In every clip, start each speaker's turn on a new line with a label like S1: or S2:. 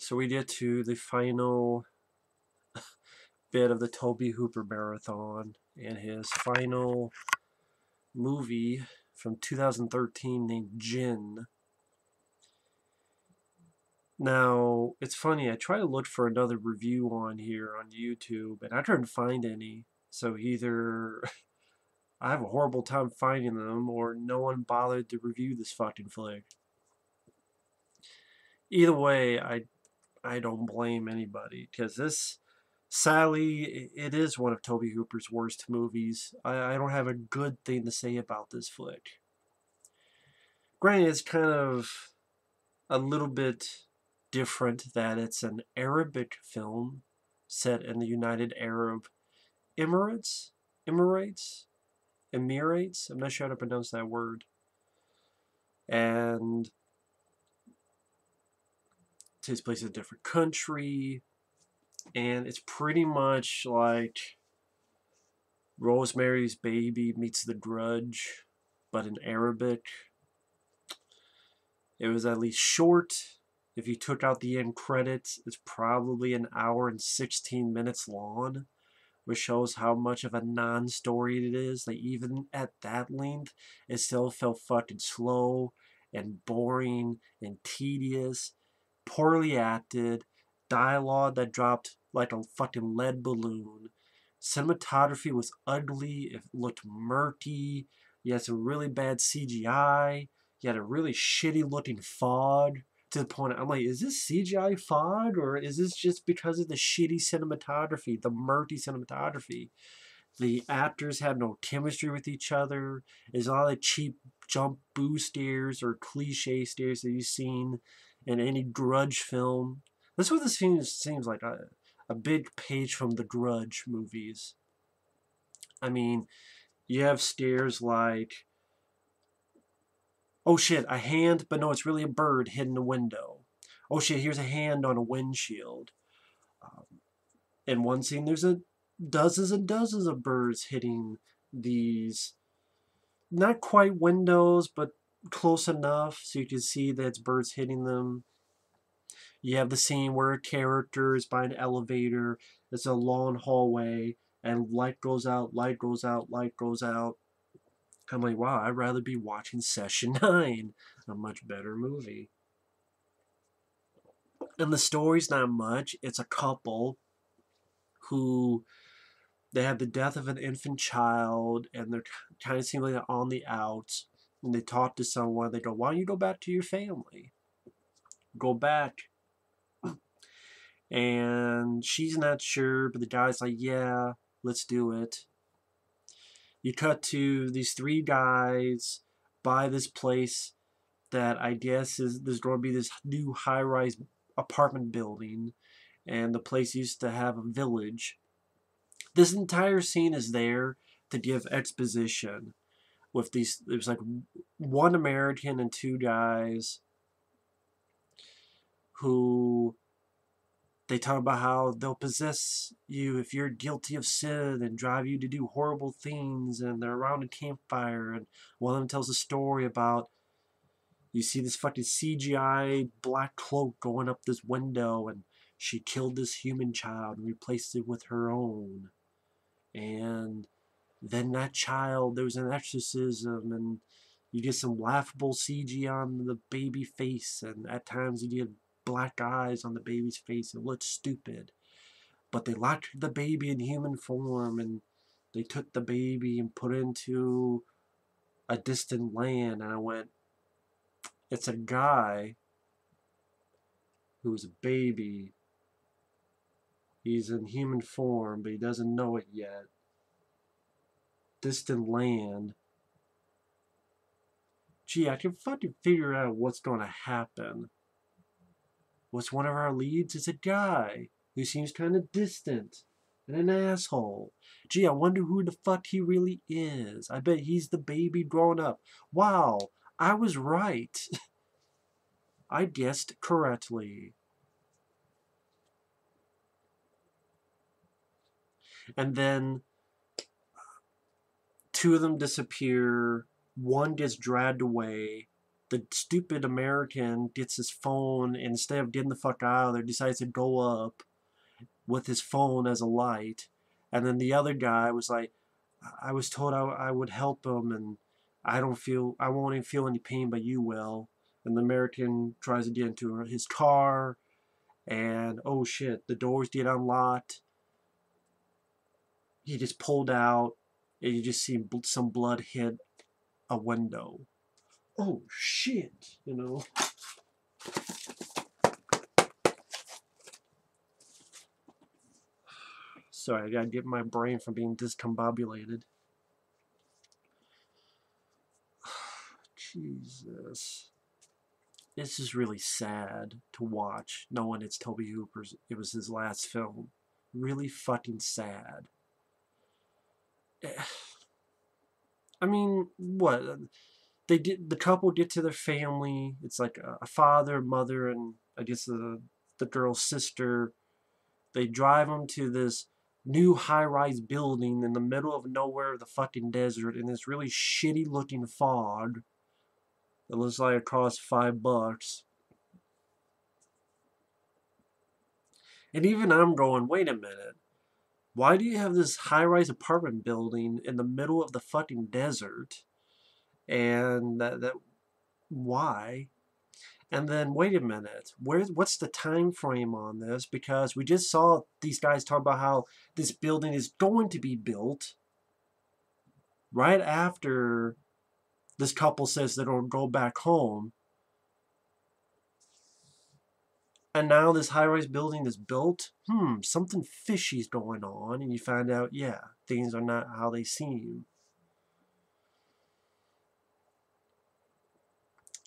S1: So we get to the final bit of the Tobe Hooper marathon and his final movie from 2013 named Djinn. Now, it's funny, I tried to look for another review on here on YouTube, and I couldn't find any. So either I have a horrible time finding them, or no one bothered to review this fucking flick. Either way, I don't blame anybody, because this, sadly, it is one of Tobe Hooper's worst movies. I don't have a good thing to say about this flick. Granted, it's kind of a little bit different that it's an Arabic film set in the United Arab Emirates? Emirates? Emirates? I'm not sure how to pronounce that word. And it takes place in a different country. And it's pretty much like Rosemary's Baby meets The Grudge, but in Arabic. It was at least short. If you took out the end credits, it's probably an hour and 16 minutes long, which shows how much of a non-story it is. Like, even at that length, it still felt fucking slow and boring and tedious, poorly acted, dialogue that dropped like a fucking lead balloon. Cinematography was ugly, it looked murky, you had some really bad CGI, you had a really shitty looking fog, to the point I'm like, is this CGI fog, or is this just because of the shitty cinematography, the murky cinematography? The actors had no chemistry with each other. There's all the cheap jump boost stares or cliche stares that you've seen in any Grudge film. That's what this seems like, a big page from the Grudge movies. I mean, you have stares like, oh shit, a hand, but no, it's really a bird hidden in a window. Oh shit, here's a hand on a windshield. In one scene, there's dozens and dozens of birds hitting these, not quite windows, but close enough so you can see that it's birds hitting them. You have the scene where a character is by an elevator. It's a long hallway, and light goes out, light goes out, light goes out. I'm like, wow, I'd rather be watching Session 9, a much better movie. And the story's not much. It's a couple who, they have the death of an infant child, and they're kind of seem like they're on the outs. And they talk to someone. They go, why don't you go back to your family? Go back. And she's not sure, but the guy's like, yeah, let's do it. You cut to these three guys by this place that I guess there's going to be this new high-rise apartment building, and the place used to have a village. This entire scene is there to give exposition with these. There's like one American and two guys who, they talk about how they'll possess you if you're guilty of sin and drive you to do horrible things, and they're around a campfire, and one of them tells a story about, you see this fucking CGI black cloak going up this window, and she killed this human child and replaced it with her own. And then that child, there was an exorcism, and you get some laughable CG on the baby face, and at times you get black eyes on the baby's face. It looks stupid. But they locked the baby in human form, and they took the baby and put it into a distant land. And I went, it's a guy who's a baby. He's in human form, but he doesn't know it yet. Distant land. Gee, I can fucking figure out what's going to happen. What's one of our leads? It's a guy who seems kind of distant and an asshole. Gee, I wonder who the fuck he really is. I bet he's the baby grown up. Wow, I was right. I guessed correctly. And then two of them disappear. One gets dragged away. the stupid American gets his phone, and instead of getting the fuck out of there, decides to go up with his phone as a light. And then the other guy was like, I was told I would help him, and I won't even feel any pain, but you will. And the American tries to get into his car, and oh shit, the doors get unlocked. He just pulled out, and you just see some blood hit a window. Oh shit, you know. Sorry, I gotta get my brain from being discombobulated. Jesus. This is really sad to watch, knowing it's Tobe Hooper's, it was his last film. Really fucking sad. I mean, what? The couple get to their family. It's like a father, mother, and I guess the girl's sister. They drive them to this new high-rise building in the middle of nowhere, the fucking desert, in this really shitty looking fog. It looks like it cost $5. And even I'm going, wait a minute. Why do you have this high-rise apartment building in the middle of the fucking desert? And why? And then wait a minute, what's the time frame on this? Because we just saw these guys talk about how this building is going to be built right after this couple says they're going to go back home. And now this high-rise building is built. Something fishy's going on. And you find out, yeah, things are not how they seem.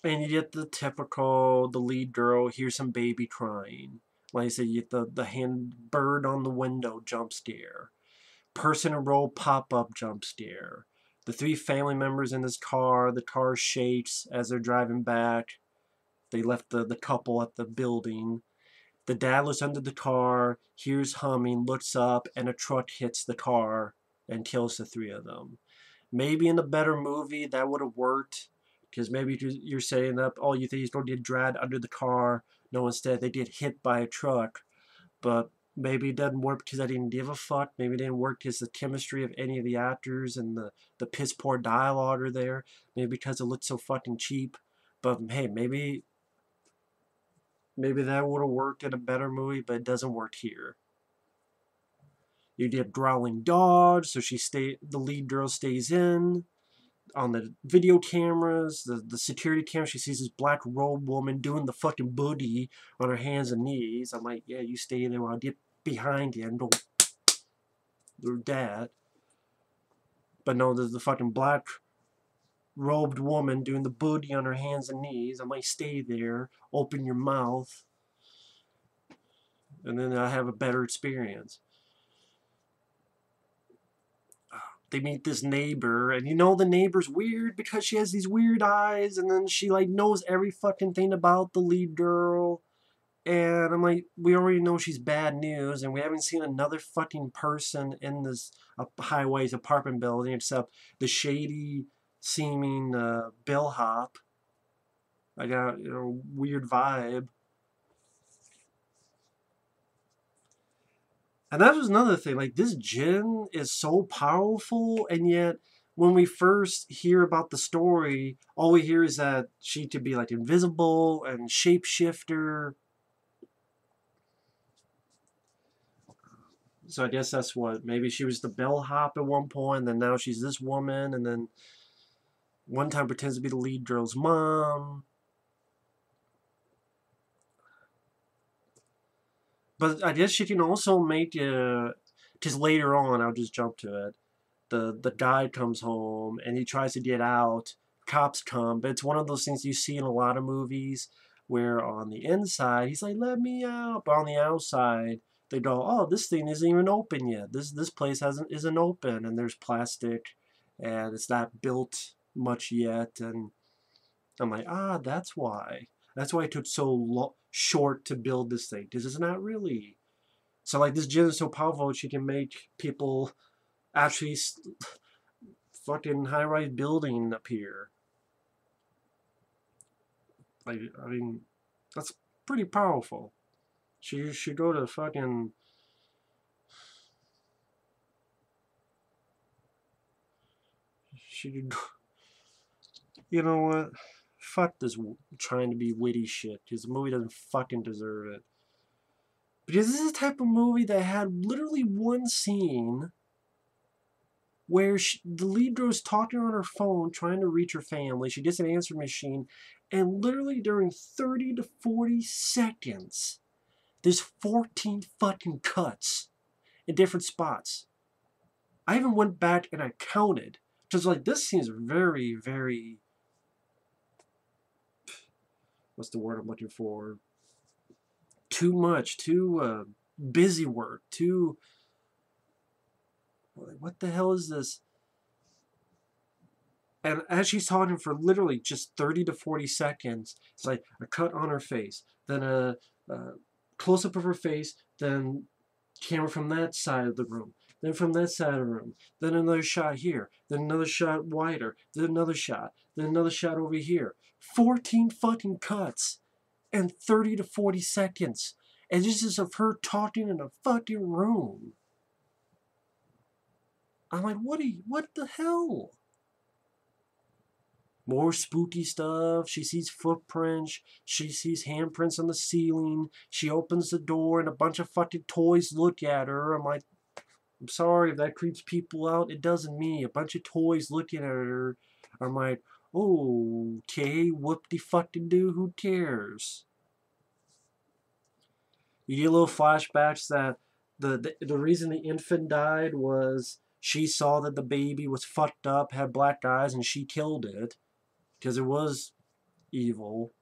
S1: And you get the typical, the lead girl hears some baby crying. Like I said, you get the hand bird on the window jump scare. Person in row pop-up jump scare. The three family members in this car, the car shakes as they're driving back. They left the couple at the building. The dad looks under the car, hears humming, looks up, and a truck hits the car and kills the three of them. Maybe in a better movie that would have worked, because maybe you're saying that, oh, you think he's going to get dragged under the car. No, instead they get hit by a truck. But maybe it doesn't work because I didn't give a fuck. Maybe it didn't work because the chemistry of any of the actors and the piss poor dialogue are there. Maybe because it looked so fucking cheap. But hey, maybe that would have worked in a better movie, but it doesn't work here. You get growling dogs, so the lead girl stays in. On the video cameras, the security camera, she sees this black robe woman doing the fucking booty on her hands and knees. I'm like, yeah, you stay there while I get behind you and go do that. But no, there's the fucking black robed woman doing the booty on her hands and knees. I might stay there, open your mouth, and then I have a better experience. They meet this neighbor, and you know the neighbor's weird because she has these weird eyes, and then she like knows every fucking thing about the lead girl. And I'm like, we already know she's bad news, and we haven't seen another fucking person in this high-rise apartment building except the shady seeming bellhop. I got weird vibe. And that was another thing, like this Djinn is so powerful, and yet when we first hear about the story, all we hear is that she could be like invisible and shapeshifter. So I guess that's what, maybe she was the bellhop at one point, and then now she's this woman, and then one time pretends to be the lead girl's mom. But I guess she can also make because later on, I'll just jump to it. The guy comes home and he tries to get out. Cops come, but it's one of those things you see in a lot of movies where on the inside he's like, "Let me out," but on the outside they go, "Oh, this thing isn't even open yet. This place isn't open, and there's plastic, and it's not built much yet." And I'm like, that's why. That's why it took so short to build this thing, because it's not really. So like this Djinn is so powerful, she can make people actually fucking high-rise building appear. Like, I mean, that's pretty powerful. She should go to fucking. She could. You know what? Fuck this trying to be witty shit, because the movie doesn't fucking deserve it. Because this is the type of movie that had literally one scene where the lead girl is talking on her phone trying to reach her family. She gets an answer machine, and literally during 30 to 40 seconds, there's 14 fucking cuts in different spots. I even went back and I counted. Because, like, this seems very, very. What's the word I'm looking for? Too much, too busy work, too. What the hell is this? And as she's talking for literally just 30 to 40 seconds, it's like a cut on her face, then a close up of her face, then camera from that side of the room, then from that side of the room, then another shot here, then another shot wider, then another shot over here. 14 fucking cuts and 30 to 40 seconds. And this is of her talking in a fucking room. I'm like, what the hell? More spooky stuff. She sees footprints. She sees handprints on the ceiling. She opens the door and a bunch of fucking toys look at her. I'm like, I'm sorry if that creeps people out. It doesn't me. A bunch of toys looking at her. I'm like, oh, okay, whoop-de-fucking-do, who cares? You get little flashbacks that the reason the infant died was she saw that the baby was fucked up, had black eyes, and she killed it. Because it was evil.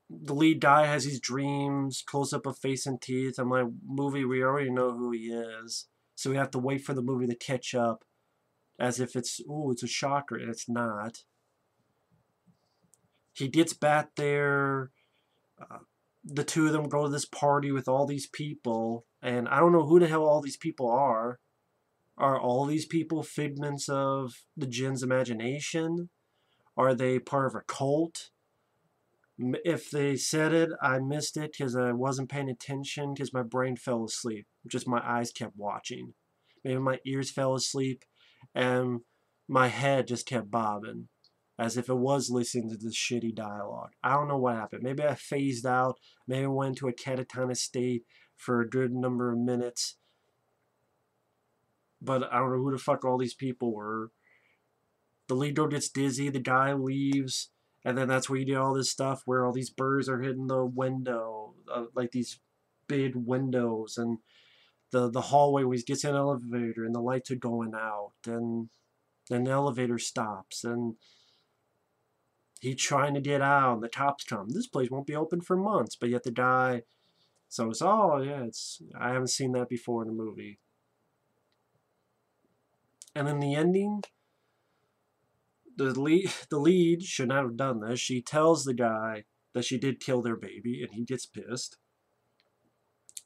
S1: The lead guy has these dreams, close up of face and teeth. I'm like, movie, we already know who he is. So we have to wait for the movie to catch up as if it's a shocker, and it's not. He gets back there. The two of them go to this party with all these people, and I don't know who the hell all these people are. Are all these people figments of the Djinn's imagination? Are they part of a cult? If they said it, I missed it because I wasn't paying attention because my brain fell asleep. Just my eyes kept watching. Maybe my ears fell asleep and my head just kept bobbing as if it was listening to this shitty dialogue. I don't know what happened. Maybe I phased out. Maybe I went into a catatonic state for a good number of minutes. But I don't know who the fuck all these people were. The lead girl gets dizzy. The guy leaves. And then that's where you get all this stuff where all these birds are hitting the window, like these big windows, and the hallway where he gets in an elevator and the lights are going out, and then the elevator stops, and he's trying to get out, and the cops come. This place won't be open for months, but yet the guy, so it's, oh yeah, I haven't seen that before in a movie. And then the ending, the lead should not have done this. She tells the guy that she did kill their baby, and he gets pissed.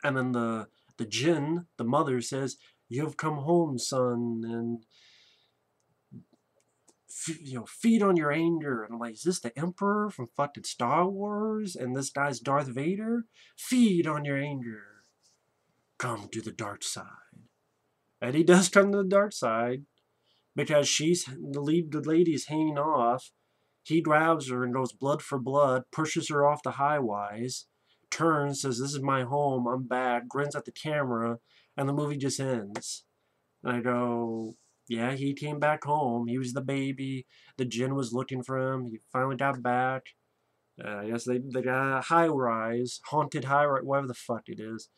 S1: And then the Djinn, the mother, says, "You've come home, son, and feed on your anger." And I'm like, is this the Emperor from fucking Star Wars? And this guy's Darth Vader? Feed on your anger. Come to the dark side. And he does come to the dark side because the lady's hanging off. He grabs her and goes blood for blood, pushes her off the high-wise, turns, says, "This is my home, I'm back," grins at the camera, and the movie just ends. And I go, yeah, he came back home. He was the baby. The Djinn was looking for him. He finally got back. I guess they got a high-rise, haunted high-rise, whatever the fuck it is.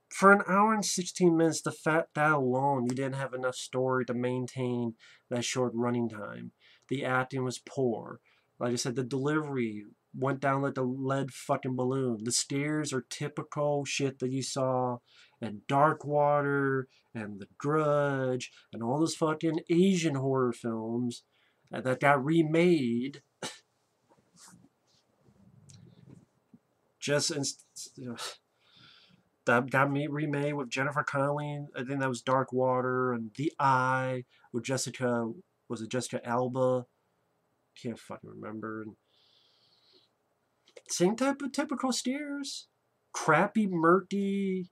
S1: For an hour and 16 minutes, the fact that alone, you didn't have enough story to maintain that short running time. The acting was poor. Like I said, the delivery went down like a lead fucking balloon. The scares are typical shit that you saw at Darkwater and The Grudge and all those fucking Asian horror films that got remade. Just, that got me remade with Jennifer Connelly. I think that was Dark Water, and The Eye with Jessica, was it Jessica Alba? Can't fucking remember. And same type of typical steers. Crappy, murky,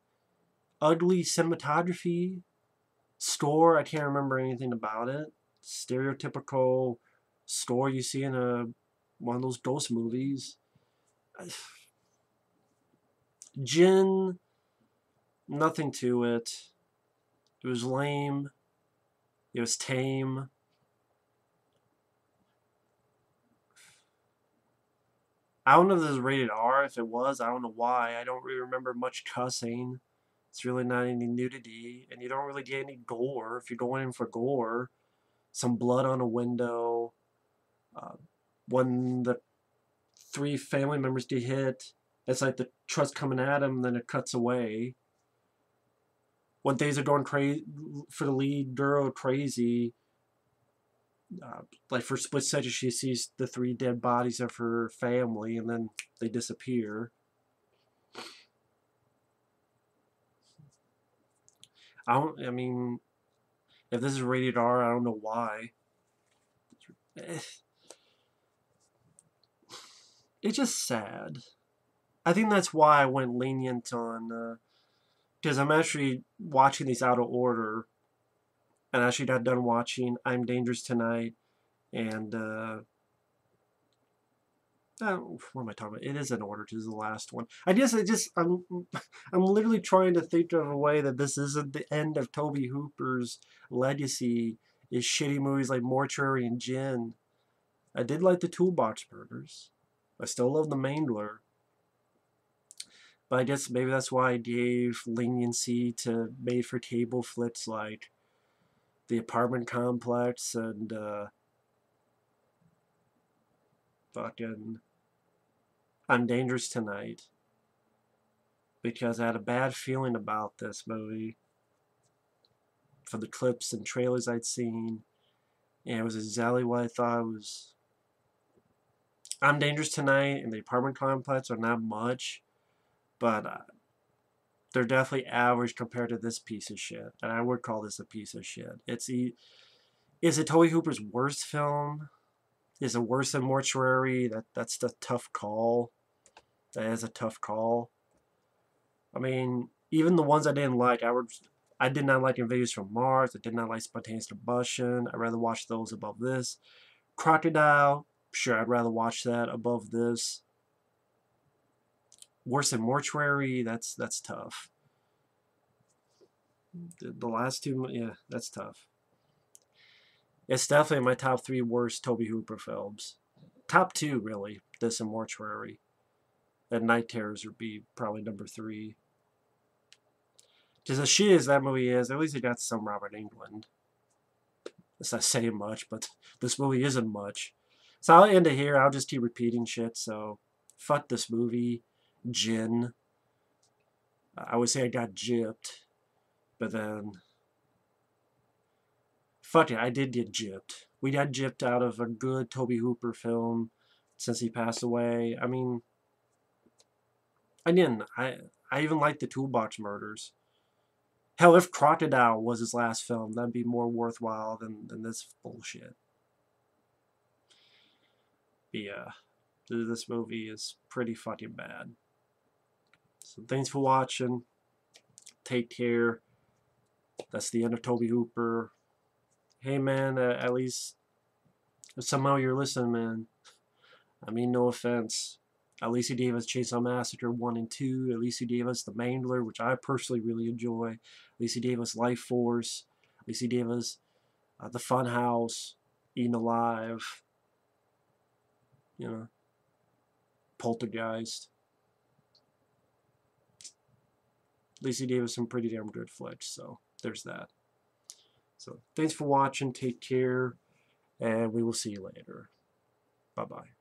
S1: ugly cinematography. Score, I can't remember anything about it. Stereotypical score you see in one of those ghost movies. Djinn, nothing to it. It was lame. It was tame. I don't know if this is rated R. If it was, I don't know why. I don't really remember much cussing. It's really not any nudity. And you don't really get any gore. If you're going in for gore, some blood on a window. When the 3 family members get hit, it's like the truck's coming at them, then it cuts away. When things are going crazy for the lead girl, crazy, like for a split second, she sees the 3 dead bodies of her family, and then they disappear. I mean, if this is rated R, I don't know why. It's just sad. I think that's why I went lenient on, because I'm actually watching these out of order, and I actually got done watching I'm Dangerous Tonight, and what am I talking about? It is in order. This is the last one. I guess I'm literally trying to think of a way that this isn't the end of Tobe Hooper's legacy. Is shitty movies like Mortuary and Djinn. I did like the Toolbox Murders. I still love the Mangler. But I guess maybe that's why I gave leniency to made-for-cable flicks like The Apartment Complex and fucking I'm Dangerous Tonight, because I had a bad feeling about this movie for the clips and trailers I'd seen, and it was exactly what I thought it was. I'm Dangerous Tonight and The Apartment Complex are not much, but they're definitely average compared to this piece of shit, and I would call this a piece of shit. Is it Tobe Hooper's worst film? Is it worse than Mortuary? That's the tough call. That is a tough call. I mean, even the ones I didn't like, I did not like Invaders from Mars. I did not like Spontaneous Combustion. I'd rather watch those above this. Crocodile, sure, I'd rather watch that above this. Worse than Mortuary, that's tough. The last 2, yeah, that's tough. It's definitely my top 3 worst Tobe Hooper films. Top 2, really, this and Mortuary. And Night Terrors would be probably number 3. Because as shitty as that movie is, at least it got some Robert Englund. It's not saying much, but this movie isn't much. So I'll end it here. I'll just keep repeating shit. So fuck this movie. Djinn. I would say I got gypped. But then, fuck it, I did get gypped. We got gypped out of a good Tobe Hooper film since he passed away. I mean, again, I even like the Toolbox Murders. Hell, if Crocodile was his last film, that'd be more worthwhile than this bullshit. But yeah, this movie is pretty fucking bad. So thanks for watching. Take care. That's the end of Tobe Hooper. Hey man, at least somehow you're listening, man. I mean, no offense. At least he gave us Chainsaw Massacre 1 and 2. At least he gave us The Mangler, which I personally really enjoy. At least he gave us Life Force. At least he gave us The Funhouse, Eaten Alive, you know, Poltergeist. At least he gave us some pretty damn good flicks, so there's that. So thanks for watching. Take care, and we will see you later. Bye-bye.